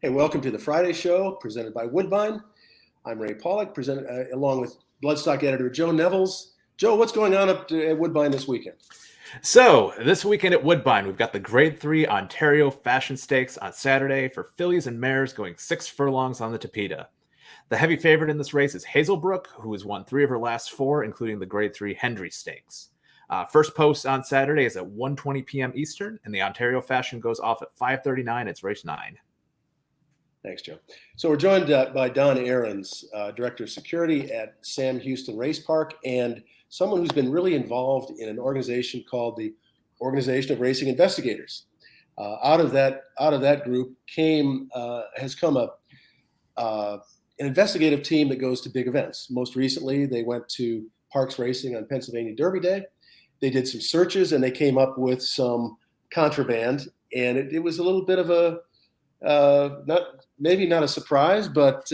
And welcome to the Friday show presented by Woodbine. I'm Ray Pollock, along with Bloodstock editor Joe Nevels. Joe, what's going on up at Woodbine this weekend? So this weekend at Woodbine, we've got the Grade 3 Ontario Fashion Stakes on Saturday for fillies and mares going 6 furlongs on the Tapeta. The heavy favorite in this race is Hazelbrook, who has won 3 of her last 4, including the Grade 3 Hendry Stakes. First post on Saturday is at 1:20 p.m. Eastern, and the Ontario Fashion goes off at 5:39. It's race 9. Thanks, Joe. So we're joined by Don Ahrens, Director of Security at Sam Houston Race Park, and someone who's been really involved in an organization called the Organization of Racing Investigators. Out of that group has come an investigative team that goes to big events. Most recently, they went to Parx Racing on Pennsylvania Derby Day. They did some searches and they came up with some contraband, and it was a little bit of a not a surprise, but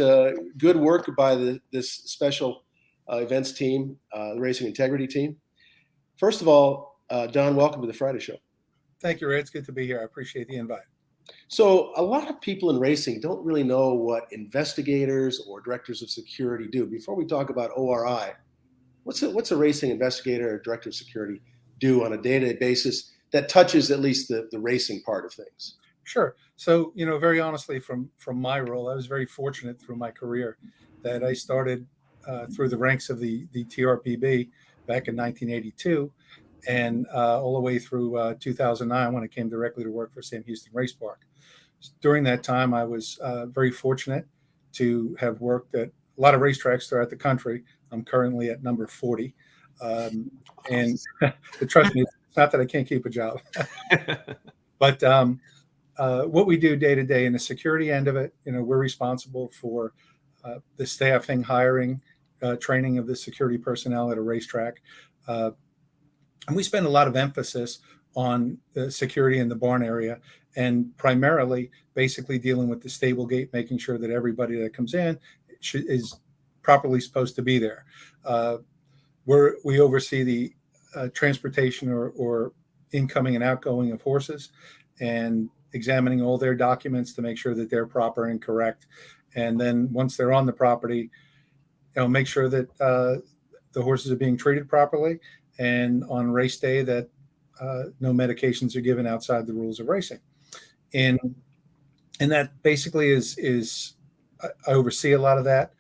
good work by this special events team, the Racing Integrity team. First of all, Don, welcome to the Friday show. Thank you, Ray. It's good to be here. I appreciate the invite. So a lot of people in racing don't really know what investigators or directors of security do. Before we talk about ORI, what's a racing investigator or director of security do on a day-to-day basis that touches at least the racing part of things? Sure. So, very honestly, from my role, I was very fortunate through my career that I started through the ranks of the TRPB back in 1982 and all the way through 2009 when I came directly to work for Sam Houston Race Park. During that time, I was very fortunate to have worked at a lot of racetracks throughout the country. I'm currently at number 40. And trust me, it's not that I can't keep a job. But what we do day to day in the security end of it, we're responsible for the staffing, hiring, training of the security personnel at a racetrack. And we spend a lot of emphasis on the security in the barn area and primarily basically dealing with the stable gate, making sure that everybody that comes in is properly supposed to be there. We oversee the transportation or incoming and outgoing of horses and examining all their documents to make sure that they're proper and correct. And then once they're on the property, make sure that the horses are being treated properly, and on race day that no medications are given outside the rules of racing. And that basically is I oversee a lot of that.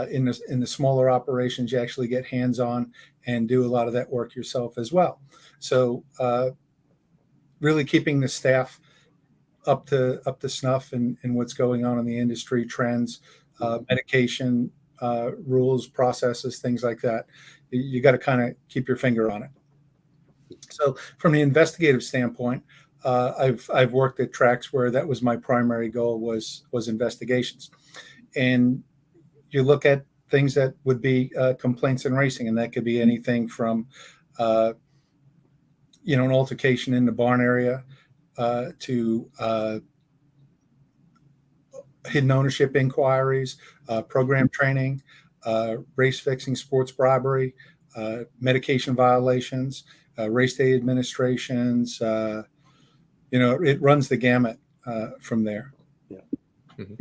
In the smaller operations, you actually get hands-on and do a lot of that work yourself as well. So really keeping the staff up to snuff in what's going on in the industry, trends, medication, rules, processes, things like that. You got to kind of keep your finger on it. So from the investigative standpoint, I've worked at tracks where that was my primary goal was investigations. And you look at things that would be complaints in racing, and that could be anything from an altercation in the barn area to hidden ownership inquiries, program training, race fixing, sports bribery, medication violations, race day administrations. It runs the gamut from there. Yeah. Mm-hmm.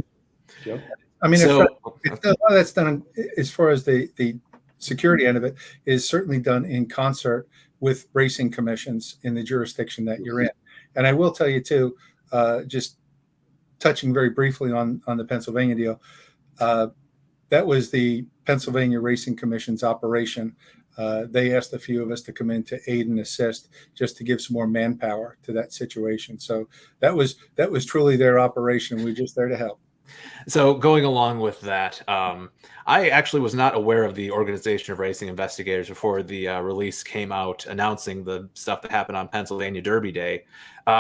Yep. I mean, a lot of that's done as far as the security end of it is certainly done in concert with racing commissions in the jurisdiction that you're in. And I will tell you too, just touching very briefly on the Pennsylvania deal, that was the Pennsylvania Racing Commission's operation. They asked a few of us to come in to aid and assist just to give some more manpower to that situation. So that was truly their operation. We're just there to help. So going along with that, I actually was not aware of the Organization of Racing Investigators before the release came out announcing the stuff that happened on Pennsylvania Derby Day.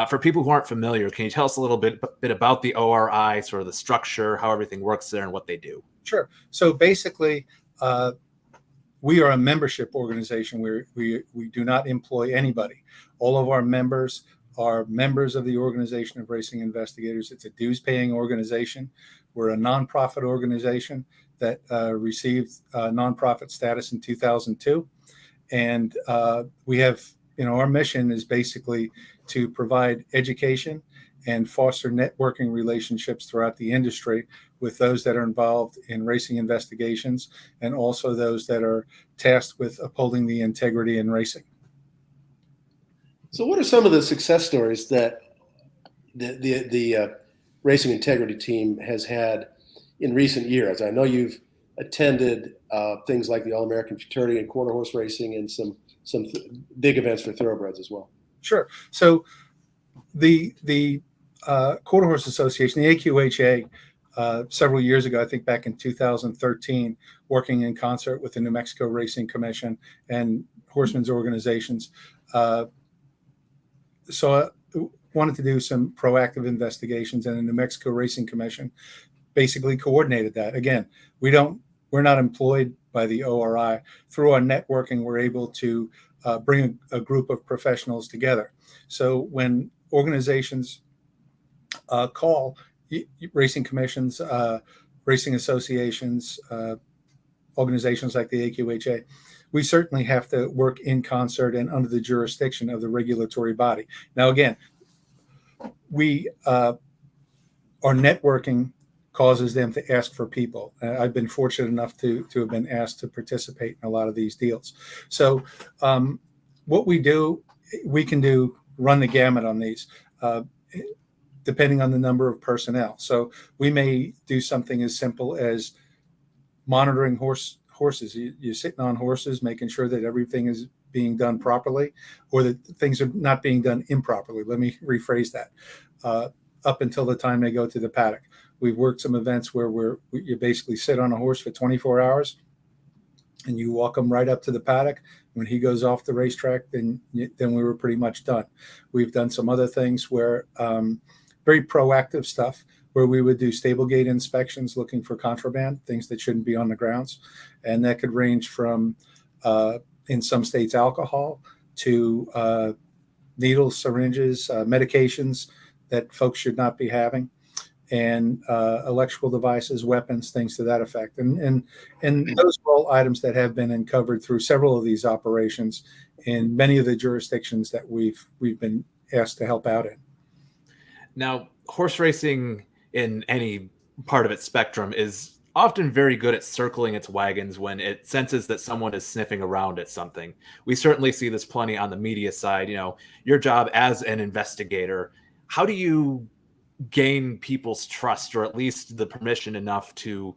For people who aren't familiar, can you tell us a little bit about the ORI, sort of the structure, how everything works there and what they do? Sure. So basically, we are a membership organization where we do not employ anybody. All of our members are members of the Organization of Racing Investigators. It's a dues-paying organization. We're a nonprofit organization that received nonprofit status in 2002. And we have, our mission is basically to provide education and foster networking relationships throughout the industry with those that are involved in racing investigations and also those that are tasked with upholding the integrity in racing. So what are some of the success stories that the racing integrity team has had in recent years? I know you've attended things like the All-American Fraternity and quarter horse racing and some big events for thoroughbreds as well. Sure. So the Quarter Horse Association, the AQHA, several years ago, I think back in 2013, working in concert with the New Mexico Racing Commission and horsemen's organizations, wanted to do some proactive investigations, and the New Mexico Racing Commission basically coordinated that. Again, we're not employed by the ORI. Through our networking, we're able to bring a group of professionals together. So when organizations call racing commissions, racing associations, organizations like the AQHA, we certainly have to work in concert and under the jurisdiction of the regulatory body. Now, again, our networking causes them to ask for people. I've been fortunate enough to have been asked to participate in a lot of these deals. So what we can do, run the gamut on these, depending on the number of personnel. So we may do something as simple as monitoring horses. You're sitting on horses, making sure that everything is being done properly, or that things are not being done improperly. Let me rephrase that. Up until the time they go to the paddock. We've worked some events where you basically sit on a horse for 24 hours and you walk him right up to the paddock. When he goes off the racetrack, then we were pretty much done. We've done some other things where very proactive stuff, where we would do stable gate inspections looking for contraband, things that shouldn't be on the grounds. And that could range from, in some states, alcohol to needles, syringes, medications that folks should not be having, and electrical devices, weapons, things to that effect. And those are all items that have been uncovered through several of these operations in many of the jurisdictions that we've been asked to help out in. Now, horse racing in any part of its spectrum is often very good at circling its wagons when it senses that someone is sniffing around at something. We certainly see this plenty on the media side. You know, your job as an investigator, how do you gain people's trust, or at least the permission enough to,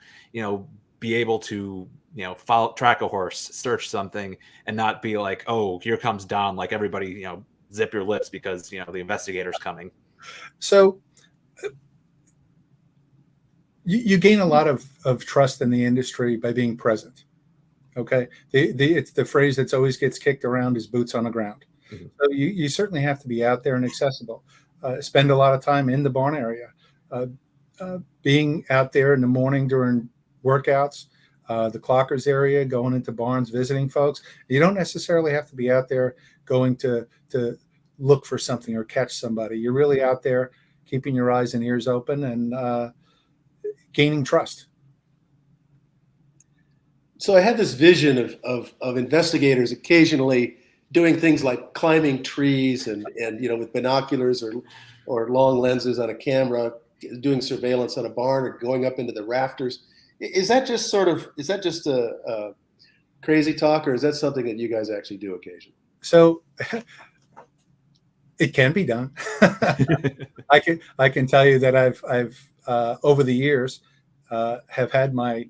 be able to, track a horse, search something, and not be like, oh, here comes Don, like everybody, zip your lips because, the investigator's coming. So you gain a lot of trust in the industry by being present. Okay. It's the phrase that's always gets kicked around is boots on the ground. Mm-hmm. So you certainly have to be out there and accessible. Spend a lot of time in the barn area, being out there in the morning during workouts, the clockers area, going into barns, visiting folks. You don't necessarily have to be out there going to look for something or catch somebody. You're really out there keeping your eyes and ears open and gaining trust. So I had this vision of investigators occasionally doing things like climbing trees and with binoculars or long lenses on a camera, doing surveillance on a barn or going up into the rafters. Is that just a crazy talk, or is that something that you guys actually do occasionally? So it can be done. I can tell you that I've over the years have had my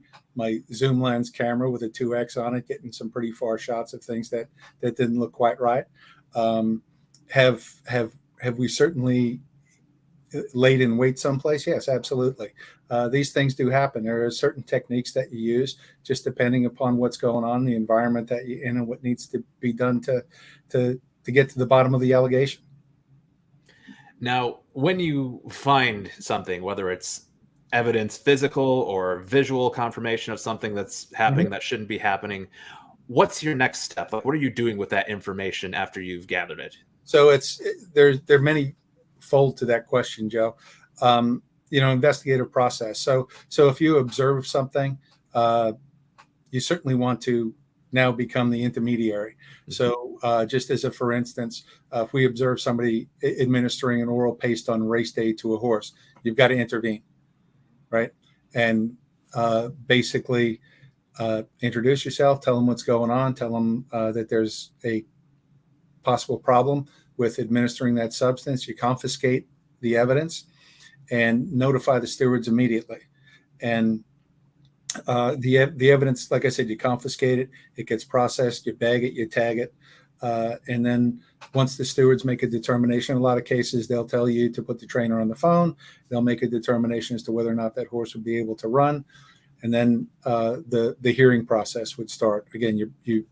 zoom lens camera with a 2X on it, getting some pretty far shots of things that didn't look quite right. Have we certainly laid in wait someplace? Yes, absolutely. These things do happen. There are certain techniques that you use just depending upon what's going on, the environment that you're in, and what needs to be done to get to the bottom of the allegation. Now, when you find something, whether it's evidence, physical or visual confirmation of something that's happening mm-hmm. that shouldn't be happening, what's your next step? Like, what are you doing with that information after you've gathered it? So there are many fold to that question, Joe. Investigative process. So if you observe something, you certainly want to now become the intermediary. So just as a for instance, if we observe somebody administering an oral paste on race day to a horse, you've got to intervene, right? And basically introduce yourself, tell them what's going on, tell them that there's a possible problem with administering that substance. You confiscate the evidence and notify the stewards immediately. And the evidence, like I said, you confiscate it, it gets processed, you bag it, you tag it. And then once the stewards make a determination, in a lot of cases, they'll tell you to put the trainer on the phone. They'll make a determination as to whether or not that horse would be able to run. And then the hearing process would start. Again, you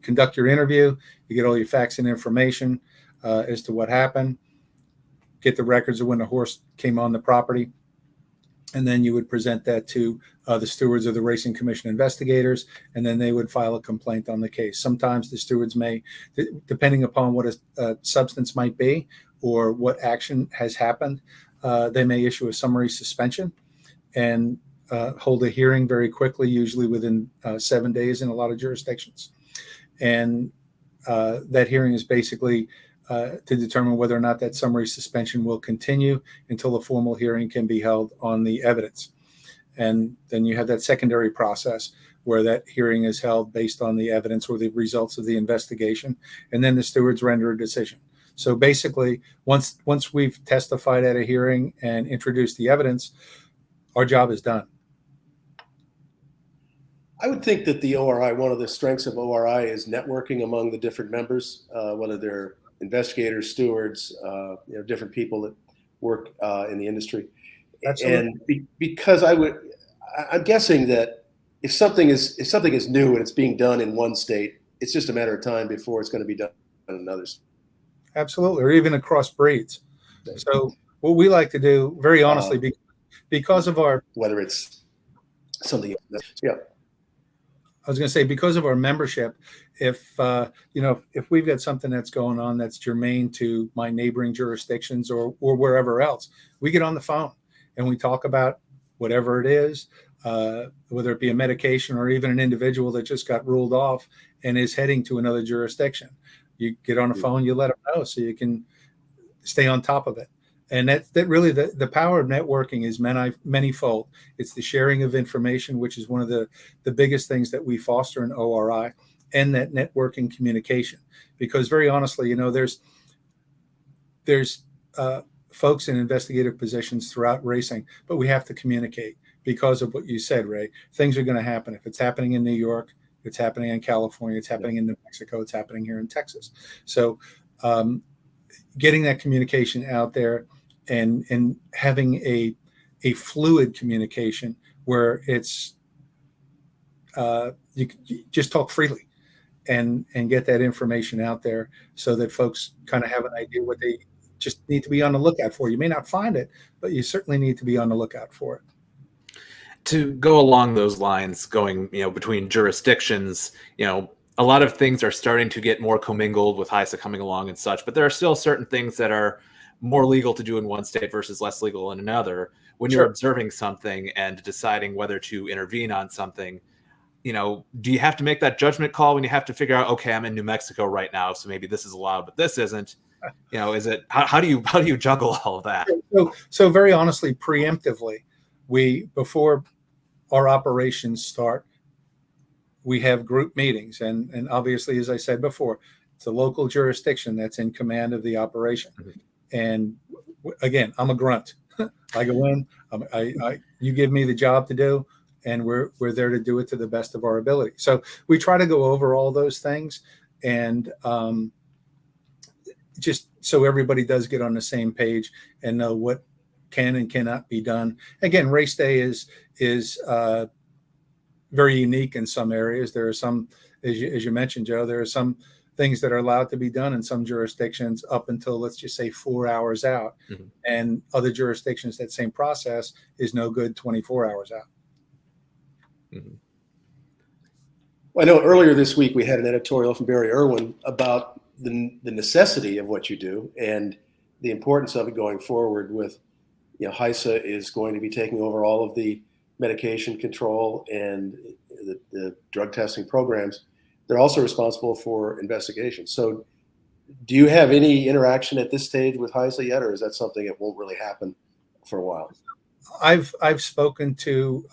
conduct your interview, you get all your facts and information as to what happened, get the records of when the horse came on the property, and then you would present that to the stewards of the Racing Commission investigators, and then they would file a complaint on the case. Sometimes the stewards may, depending upon what a substance might be or what action has happened, they may issue a summary suspension and hold a hearing very quickly, usually within 7 days in a lot of jurisdictions. And that hearing is basically to determine whether or not that summary suspension will continue until a formal hearing can be held on the evidence. And then you have that secondary process where that hearing is held based on the evidence or the results of the investigation. And then the stewards render a decision. So basically, once we've testified at a hearing and introduced the evidence, our job is done. I would think that the ORI, one of the strengths of ORI is networking among the different members, whether they're investigators, stewards, different people that work in the industry. Absolutely. And because I'm guessing that if something is new and it's being done in one state, it's just a matter of time before it's going to be done in another state. Absolutely, or even across breeds. So what we like to do, very honestly, because of our, whether it's something else, yeah. I was going to say, because of our membership, if we've got something that's going on that's germane to my neighboring jurisdictions or wherever else, we get on the phone and we talk about whatever it is, whether it be a medication or even an individual that just got ruled off and is heading to another jurisdiction. You get on the phone, you let them know so you can stay on top of it. And that really the power of networking is manyfold. It's the sharing of information, which is one of the biggest things that we foster in ORI, and that networking communication. Because very honestly, there's folks in investigative positions throughout racing, but we have to communicate because of what you said, Ray. Things are going to happen. If it's happening in New York, it's happening in California, it's happening in New Mexico, it's happening here in Texas. So getting that communication out there and having a fluid communication where it's you just talk freely and get that information out there so that folks kind of have an idea what they just need to be on the lookout for. You may not find it, but you certainly need to be on the lookout for it. To go along those lines, going between jurisdictions, a lot of things are starting to get more commingled with HISA coming along and such, but there are still certain things that are more legal to do in one state versus less legal in another. When you're observing something and deciding whether to intervene on something, do you have to make that judgment call when you have to figure out, okay, I'm in New Mexico right now, so maybe this is allowed, but this isn't? Is it how do you juggle all of that? So very honestly, preemptively, before our operations start, we have group meetings, and obviously, as I said before, it's a local jurisdiction that's in command of the operation. Mm-hmm. And again, I'm a grunt. I go in, you give me the job to do, and we're there to do it to the best of our ability. So we try to go over all those things, and just so everybody does get on the same page and know what can and cannot be done. Again, race day is very unique in some areas. There are some, as you mentioned, Joe, there are some things that are allowed to be done in some jurisdictions up until, let's just say, 4 hours out. Mm-hmm. And other jurisdictions, that same process is no good 24 hours out. Mm-hmm. Well, I know earlier this week we had an editorial from Barry Irwin about the necessity of what you do and the importance of it going forward with, HISA is going to be taking over all of the medication control and the drug testing programs. they're also responsible for investigation. So do you have any interaction at this stage with HISA yet, or is that something that won't really happen for a while? I've spoken to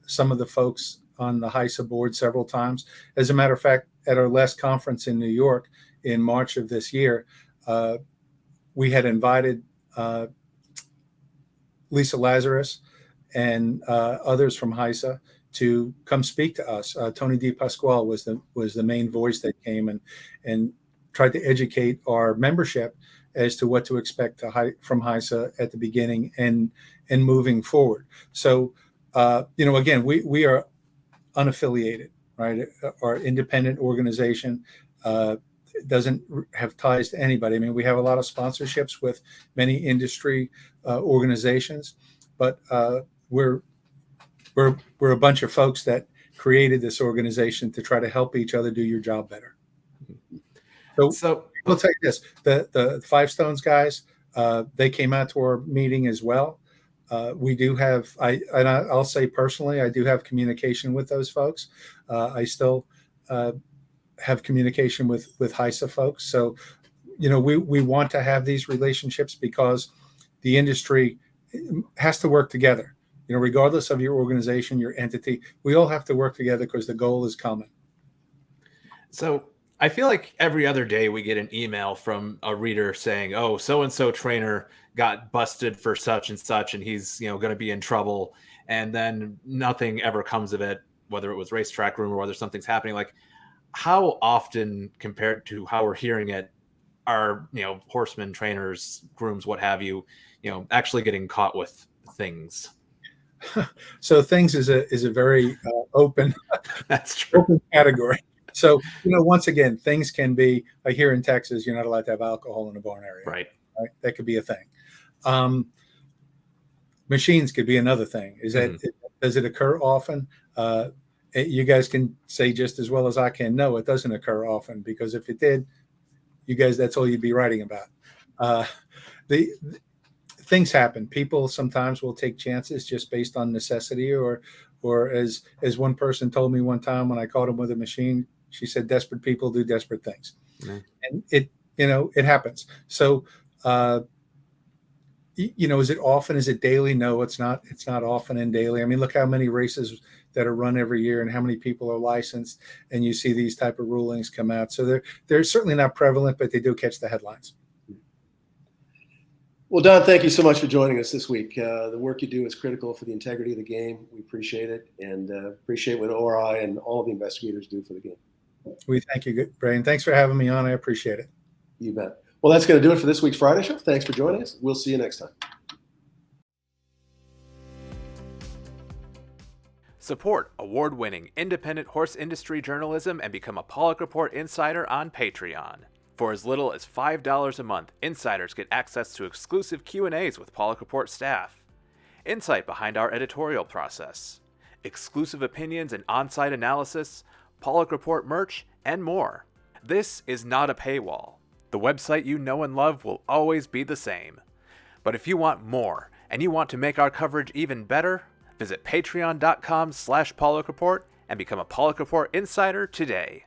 some of the folks on the HISA board several times. As a matter of fact, at our last conference in New York in March of this year, we had invited Lisa Lazarus and others from HISA to come speak to us. Tony DePasquale was the main voice that came and tried to educate our membership as to what to expect from HISA at the beginning and moving forward. So, again, we are unaffiliated, right? Our independent organization doesn't have ties to anybody. I mean, we have a lot of sponsorships with many industry organizations, but we're a bunch of folks that created this organization to try to help each other do your job better. So I'll tell you this: the Five Stones guys, they came out to our meeting as well. We do have, I'll say personally, I do have communication with those folks. I still have communication with HISA folks. So, we want to have these relationships because the industry has to work together. Regardless of your organization, your entity, we all have to work together because the goal is common. So I feel like every other day we get an email from a reader saying, oh, so-and-so trainer got busted for such and such, and he's, going to be in trouble. And then nothing ever comes of it, whether it was racetrack rumor, whether something's happening. Like, how often compared to how we're hearing it are, horsemen, trainers, grooms, what have you, actually getting caught with things? So things is a very open, that's true, open category. So, once again, things can be, like here in Texas, you're not allowed to have alcohol in the barn area. Right. That could be a thing. Machines could be another thing. Does it occur often? You guys can say just as well as I can, no, it doesn't occur often, because if it did, you guys, that's all you'd be writing about. Things happen. People sometimes will take chances just based on necessity, or as one person told me one time when I caught him with a machine, she said, desperate people do desperate things. Mm-hmm. And it happens. So, is it often? Is it daily? No, it's not. It's not often and daily. I mean, look how many races that are run every year and how many people are licensed, and you see these type of rulings come out. So they're certainly not prevalent, but they do catch the headlines. Well, Don, thank you so much for joining us this week. The work you do is critical for the integrity of the game. We appreciate it, and appreciate what ORI and all of the investigators do for the game. We thank you, Brian. Thanks for having me on. I appreciate it. You bet. Well, that's going to do it for this week's Friday Show. Thanks for joining us. We'll see you next time. Support award-winning independent horse industry journalism and become a Pollock Report Insider on Patreon. For as little as $5 a month, insiders get access to exclusive Q&As with Pollock Report staff, insight behind our editorial process, exclusive opinions and on-site analysis, Pollock Report merch, and more. This is not a paywall. The website you know and love will always be the same. But if you want more, and you want to make our coverage even better, visit patreon.com/Pollock Report and become a Pollock Report Insider today.